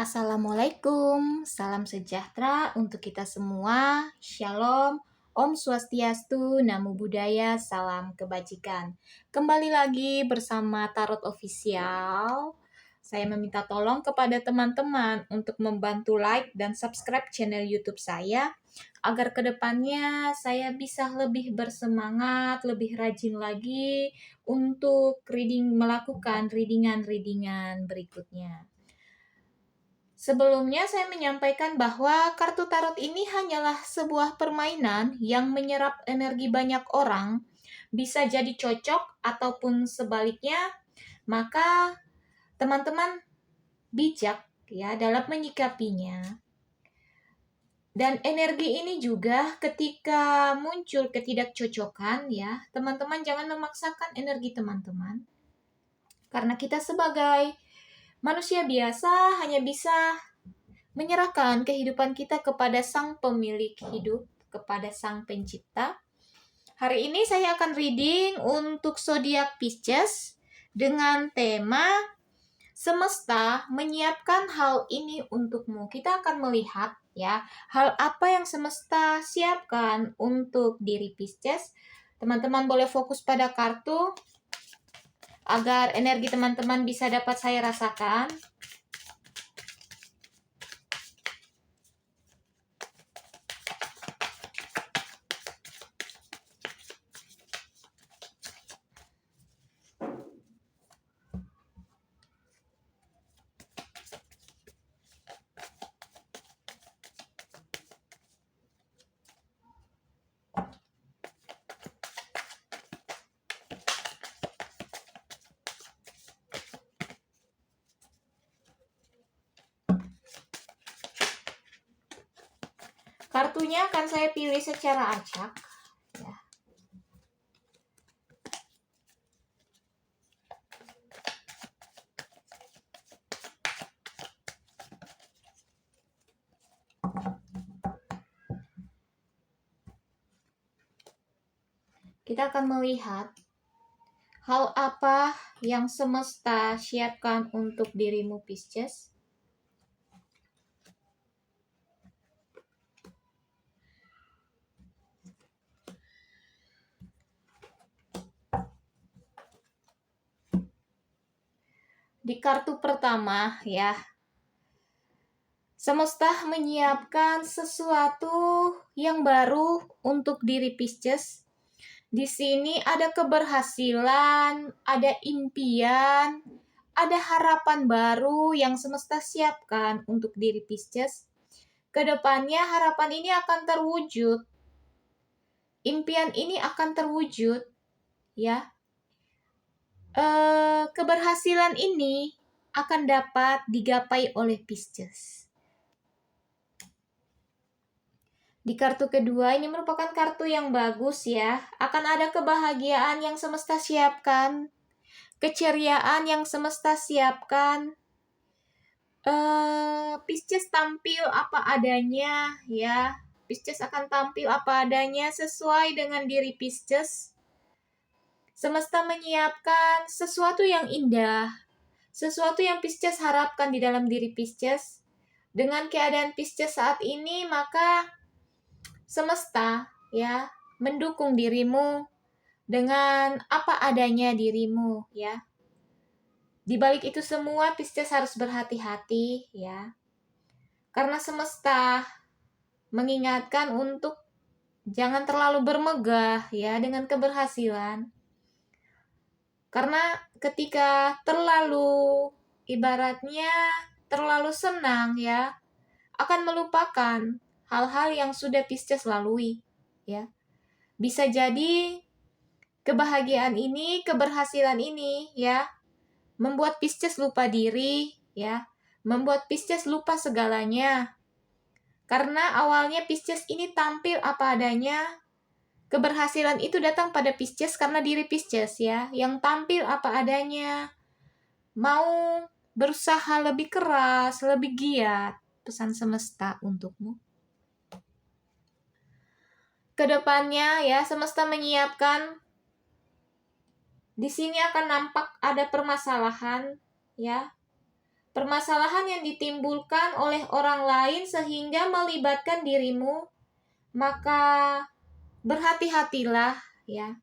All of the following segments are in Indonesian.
Assalamualaikum, salam sejahtera untuk kita semua. Shalom, Om Swastiastu, Namo Buddhaya, salam kebajikan. Kembali lagi bersama Tarot Official. Saya meminta tolong kepada teman-teman untuk membantu like dan subscribe channel YouTube saya agar kedepannya saya bisa lebih bersemangat, lebih rajin lagi untuk melakukan readingan berikutnya. Sebelumnya saya menyampaikan bahwa kartu tarot ini hanyalah sebuah permainan yang menyerap energi banyak orang, bisa jadi cocok ataupun sebaliknya, maka teman-teman bijak ya dalam menyikapinya. Dan energi ini juga ketika muncul ketidakcocokan ya, teman-teman jangan memaksakan energi teman-teman. Karena kita sebagai manusia biasa hanya bisa menyerahkan kehidupan kita kepada Sang Pemilik hidup, kepada Sang Pencipta. Hari ini saya akan reading untuk zodiak Pisces dengan tema semesta menyiapkan hal ini untukmu. Kita akan melihat ya, hal apa yang semesta siapkan untuk diri Pisces. Teman-teman boleh fokus pada kartu agar energi teman-teman bisa dapat saya rasakan. Kartunya akan saya pilih secara acak. Ya. Kita akan melihat hal apa yang semesta siapkan untuk dirimu Pisces. Di kartu pertama ya, semesta menyiapkan sesuatu yang baru untuk diri Pisces. Di sini ada keberhasilan, ada impian, ada harapan baru yang semesta siapkan untuk diri Pisces. Kedepannya harapan ini akan terwujud, impian ini akan terwujud, ya. Keberhasilan ini akan dapat digapai oleh Pisces. Di kartu kedua ini merupakan kartu yang bagus ya. Akan ada kebahagiaan yang semesta siapkan, keceriaan yang semesta siapkan. Pisces tampil apa adanya ya. Pisces akan tampil apa adanya sesuai dengan diri Pisces. Semesta menyiapkan sesuatu yang indah, sesuatu yang Pisces harapkan di dalam diri Pisces. Dengan keadaan Pisces saat ini, maka semesta ya mendukung dirimu dengan apa adanya dirimu ya. Di balik itu semua Pisces harus berhati-hati ya. Karena semesta mengingatkan untuk jangan terlalu bermegah ya dengan keberhasilan. Karena ketika terlalu ibaratnya terlalu senang ya, akan melupakan hal-hal yang sudah Pisces lalui ya. Bisa jadi kebahagiaan ini, keberhasilan ini ya membuat Pisces lupa diri ya, membuat Pisces lupa segalanya. Karena awalnya Pisces ini tampil apa adanya. Keberhasilan itu datang pada Pisces karena diri Pisces ya, yang tampil apa adanya. Mau berusaha lebih keras, lebih giat. Pesan semesta untukmu. Kedepannya ya, semesta menyiapkan. Di sini akan nampak ada permasalahan ya. permasalahan yang ditimbulkan oleh orang lain sehingga melibatkan dirimu, maka berhati-hatilah ya.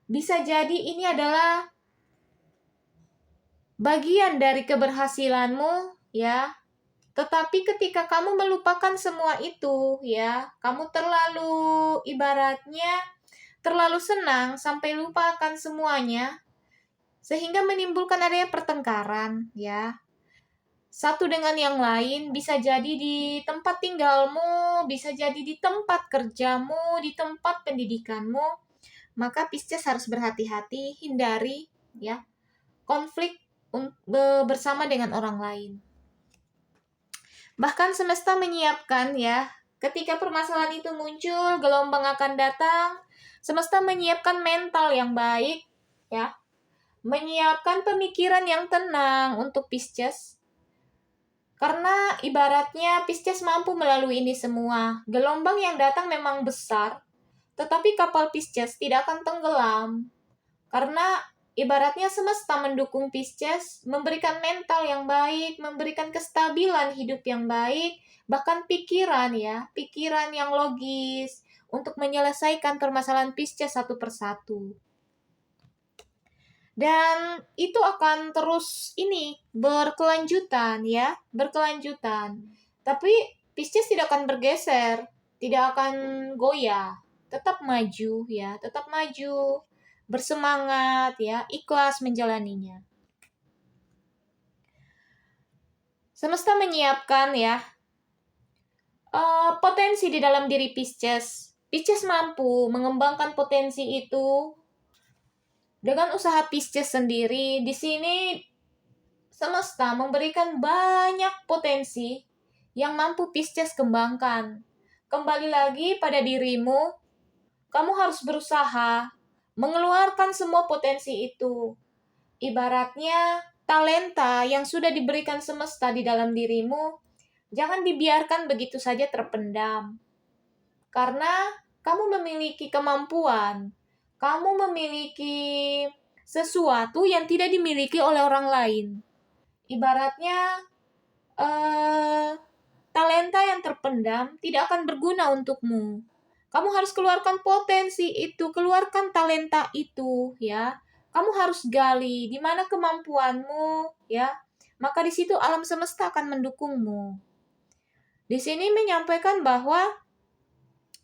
Bisa jadi ini adalah bagian dari keberhasilanmu ya. Tetapi ketika kamu melupakan semua itu ya, kamu ibaratnya terlalu senang sampai lupakan semuanya sehingga menimbulkan adanya pertengkaran ya. Satu dengan yang lain, bisa jadi di tempat tinggalmu, bisa jadi di tempat kerjamu, di tempat pendidikanmu. Maka Pisces harus berhati-hati, hindari ya konflik bersama dengan orang lain. Bahkan semesta menyiapkan ya, ketika permasalahan itu muncul, gelombang akan datang, semesta menyiapkan mental yang baik ya, menyiapkan pemikiran yang tenang untuk Pisces. Karena ibaratnya Pisces mampu melalui ini semua. Gelombang yang datang memang besar, tetapi kapal Pisces tidak akan tenggelam. Karena ibaratnya semesta mendukung Pisces, memberikan mental yang baik, memberikan kestabilan hidup yang baik, bahkan pikiran yang logis untuk menyelesaikan permasalahan Pisces satu persatu. Dan itu akan terus berkelanjutan ya, berkelanjutan. Tapi Pisces tidak akan bergeser, tidak akan goyah, tetap maju ya, tetap maju, bersemangat ya, ikhlas menjalaninya. Semesta menyiapkan ya potensi di dalam diri Pisces. Pisces mampu mengembangkan potensi itu dengan usaha Pisces sendiri. Di sini semesta memberikan banyak potensi yang mampu Pisces kembangkan. Kembali lagi pada dirimu, kamu harus berusaha mengeluarkan semua potensi itu. Ibaratnya talenta yang sudah diberikan semesta di dalam dirimu, jangan dibiarkan begitu saja terpendam. Karena kamu memiliki kemampuan, kamu memiliki sesuatu yang tidak dimiliki oleh orang lain. Ibaratnya talenta yang terpendam tidak akan berguna untukmu. Kamu harus keluarkan potensi itu, keluarkan talenta itu, ya. Kamu harus gali di mana kemampuanmu, ya. Maka di situ alam semesta akan mendukungmu. Di sini menyampaikan bahwa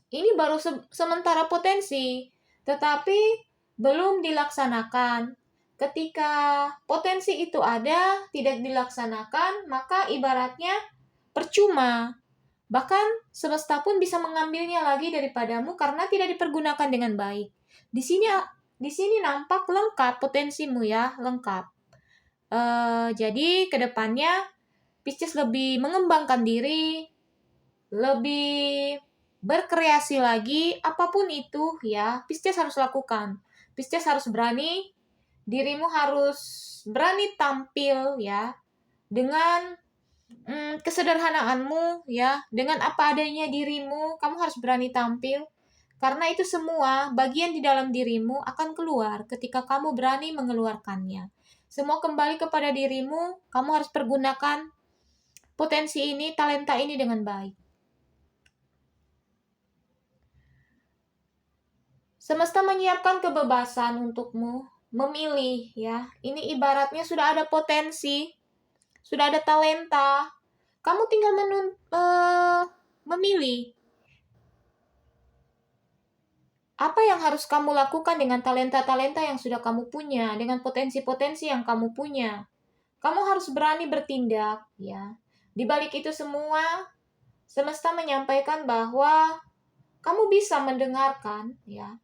ini baru sementara potensi, tetapi belum dilaksanakan. Ketika potensi itu ada, tidak dilaksanakan, maka ibaratnya percuma. Bahkan semesta pun bisa mengambilnya lagi daripadamu karena tidak dipergunakan dengan baik. Di sini nampak lengkap potensimu ya, lengkap. Jadi kedepannya Pisces lebih mengembangkan diri, lebih berkreasi lagi, apapun itu ya, Pisces harus lakukan. Pisces harus berani, dirimu harus berani tampil ya, dengan kesederhanaanmu ya, dengan apa adanya dirimu, kamu harus berani tampil. Karena itu semua bagian di dalam dirimu akan keluar ketika kamu berani mengeluarkannya. Semua kembali kepada dirimu, kamu harus pergunakan potensi ini, talenta ini dengan baik. Semesta menyiapkan kebebasan untukmu memilih ya. Ini ibaratnya sudah ada potensi, sudah ada talenta. Kamu tinggal memilih apa yang harus kamu lakukan dengan talenta-talenta yang sudah kamu punya, dengan potensi-potensi yang kamu punya. Kamu harus berani bertindak ya. Di balik itu semua, semesta menyampaikan bahwa kamu bisa mendengarkan ya.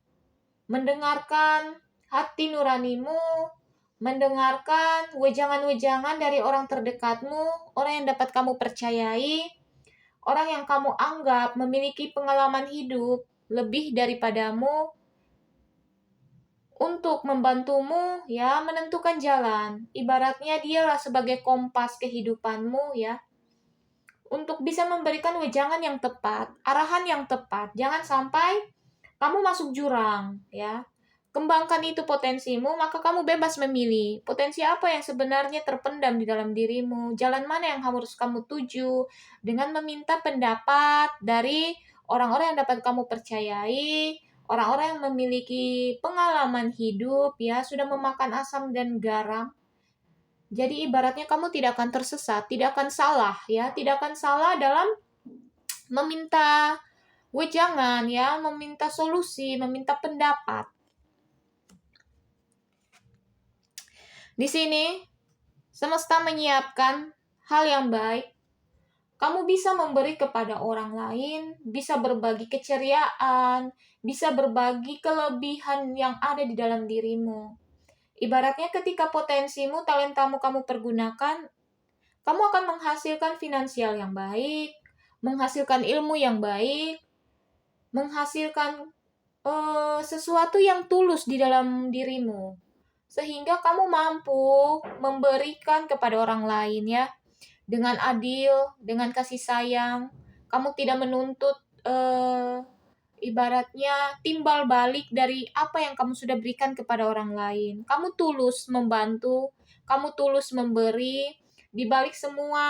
Mendengarkan hati nuranimu, mendengarkan wejangan-wejangan dari orang terdekatmu, orang yang dapat kamu percayai, orang yang kamu anggap memiliki pengalaman hidup lebih daripadamu untuk membantumu ya menentukan jalan. Ibaratnya dialah sebagai kompas kehidupanmu ya. Untuk bisa memberikan wejangan yang tepat, arahan yang tepat. Jangan sampai kamu masuk jurang ya. kembangkan itu potensimu, maka kamu bebas memilih potensi apa yang sebenarnya terpendam di dalam dirimu, jalan mana yang harus kamu tuju, dengan meminta pendapat dari orang-orang yang dapat kamu percayai, orang-orang yang memiliki pengalaman hidup, ya, sudah memakan asam dan garam. Jadi ibaratnya kamu tidak akan tersesat, tidak akan salah, ya, tidak akan salah dalam meminta wejangan, ya, meminta solusi, meminta pendapat. Di sini, semesta menyiapkan hal yang baik. Kamu bisa memberi kepada orang lain, bisa berbagi keceriaan, bisa berbagi kelebihan yang ada di dalam dirimu. Ibaratnya ketika potensimu, talentamu kamu pergunakan, kamu akan menghasilkan finansial yang baik, menghasilkan ilmu yang baik, menghasilkan sesuatu yang tulus di dalam dirimu. Sehingga kamu mampu memberikan kepada orang lain, ya, dengan adil, dengan kasih sayang. Kamu tidak menuntut ibaratnya timbal balik dari apa yang kamu sudah berikan kepada orang lain. Kamu tulus membantu, kamu tulus memberi. Di balik semua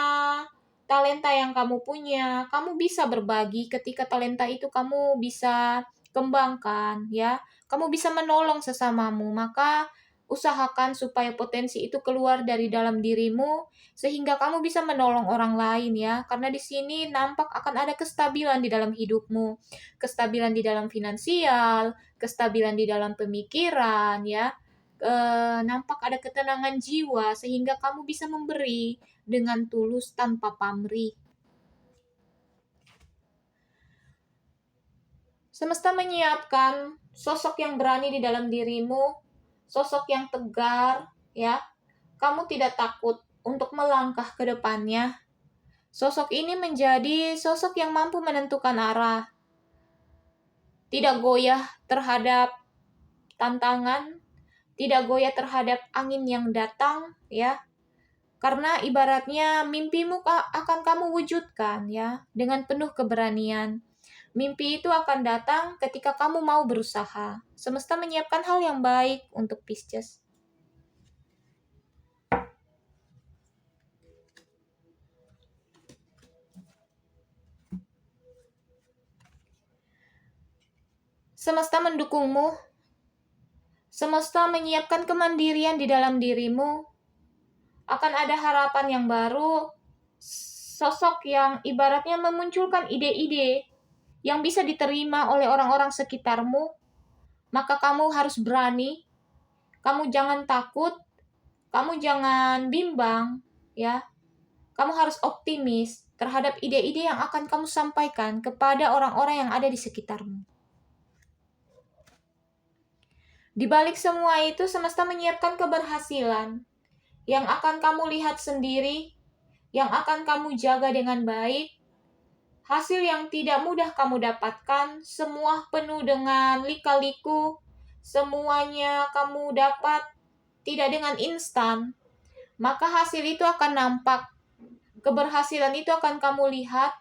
talenta yang kamu punya, kamu bisa berbagi ketika talenta itu kamu bisa kembangkan, ya. Kamu bisa menolong sesamamu, maka usahakan supaya potensi itu keluar dari dalam dirimu sehingga kamu bisa menolong orang lain, ya. Karena di sini nampak akan ada kestabilan di dalam hidupmu, kestabilan di dalam finansial, kestabilan di dalam pemikiran, ya. Nampak ada ketenangan jiwa sehingga kamu bisa memberi dengan tulus tanpa pamrih. Semesta menyiapkan sosok yang berani di dalam dirimu, sosok yang tegar, ya. Kamu tidak takut untuk melangkah ke depannya. Sosok ini menjadi sosok yang mampu menentukan arah. Tidak goyah terhadap tantangan, tidak goyah terhadap angin yang datang, ya. Karena ibaratnya mimpimu akan kamu wujudkan, ya, dengan penuh keberanian. Mimpi itu akan datang ketika kamu mau berusaha. Semesta menyiapkan hal yang baik untuk Pisces. Semesta mendukungmu. Semesta menyiapkan kemandirian di dalam dirimu. Akan ada harapan yang baru, sosok yang ibaratnya memunculkan ide-ide yang bisa diterima oleh orang-orang sekitarmu. Maka kamu harus berani, kamu jangan takut, kamu jangan bimbang, ya. Kamu harus optimis terhadap ide-ide yang akan kamu sampaikan kepada orang-orang yang ada di sekitarmu. Di balik semua itu, semesta menyiapkan keberhasilan yang akan kamu lihat sendiri, yang akan kamu jaga dengan baik. Hasil yang tidak mudah kamu dapatkan, semua penuh dengan lika-liku, semuanya kamu dapat tidak dengan instan, maka hasil itu akan nampak. Keberhasilan itu akan kamu lihat,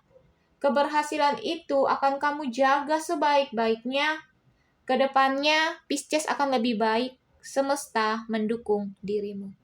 keberhasilan itu akan kamu jaga sebaik-baiknya. Kedepannya, Pisces akan lebih baik. Semesta mendukung dirimu.